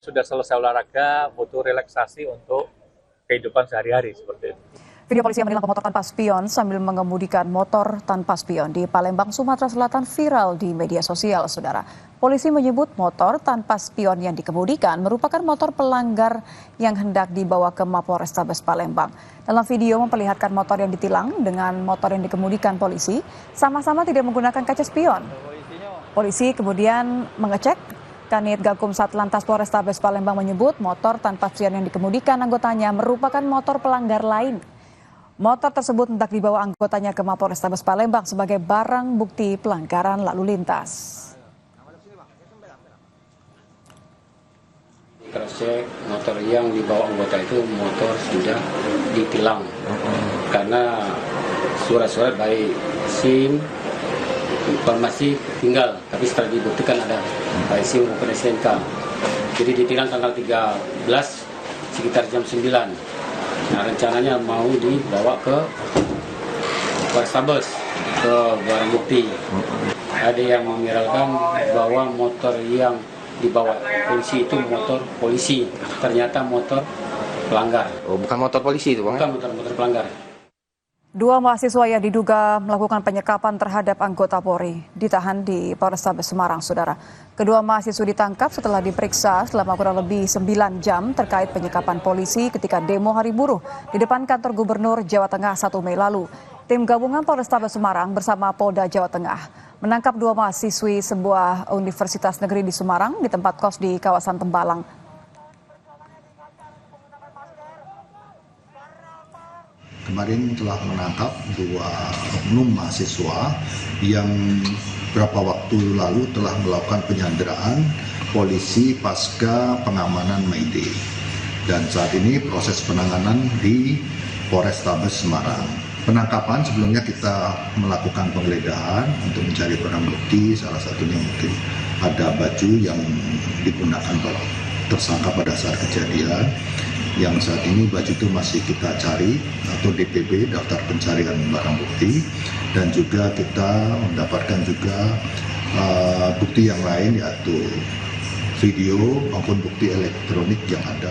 sudah selesai olahraga, butuh relaksasi untuk kehidupan sehari-hari seperti itu. Video polisi yang menilang pemotor tanpa spion sambil mengemudikan motor tanpa spion di Palembang, Sumatera Selatan viral di media sosial, saudara. Polisi menyebut motor tanpa spion yang dikemudikan merupakan motor pelanggar yang hendak dibawa ke Mapolrestabes Palembang. Dalam video memperlihatkan motor yang ditilang dengan motor yang dikemudikan polisi sama-sama tidak menggunakan kaca spion. Polisi kemudian mengecek. Kanit Gakum Satlantas Polrestabes Palembang menyebut motor tanpa spion yang dikemudikan anggotanya merupakan motor pelanggar lain. Motor tersebut hendak dibawa anggotanya ke Mapolrestabes Palembang sebagai barang bukti pelanggaran lalu lintas. Cross-check motor yang dibawa anggota itu motor sudah ditilang karena surat-surat baik SIM, informasi tinggal, tapi setelah dibuktikan ada baik SIM maupun STNK. Jadi ditilang tanggal 13 sekitar jam 9. Nah, rencananya mau dibawa ke Polrestabes ke barang bukti. Ada yang memviralkan bahwa motor yang dibawa polisi itu motor polisi, ternyata motor pelanggar. Oh, bukan motor polisi itu, Bang? Bukan motor pelanggar. Dua mahasiswa yang diduga melakukan penyekapan terhadap anggota Polri ditahan di Polrestabes Semarang, saudara. Kedua mahasiswa ditangkap setelah diperiksa selama kurang lebih 9 jam terkait penyekapan polisi ketika demo Hari Buruh di depan kantor Gubernur Jawa Tengah 1 Mei lalu. Tim gabungan Polrestabes Semarang bersama Polda Jawa Tengah menangkap dua mahasiswi sebuah universitas negeri di Semarang di tempat kos di kawasan Tembalang. Kemarin telah menangkap dua oknum mahasiswa yang beberapa waktu lalu telah melakukan penyanderaan polisi pasca pengamanan May Day. Dan saat ini proses penanganan di Polrestabes Semarang. Penangkapan sebelumnya kita melakukan penggeledahan untuk mencari barang bukti, salah satunya mungkin ada baju yang digunakan tersangka pada saat kejadian. Yang saat ini baju itu masih kita cari atau DPB, daftar pencarian barang bukti, dan juga kita mendapatkan juga bukti yang lain yaitu video maupun bukti elektronik yang ada.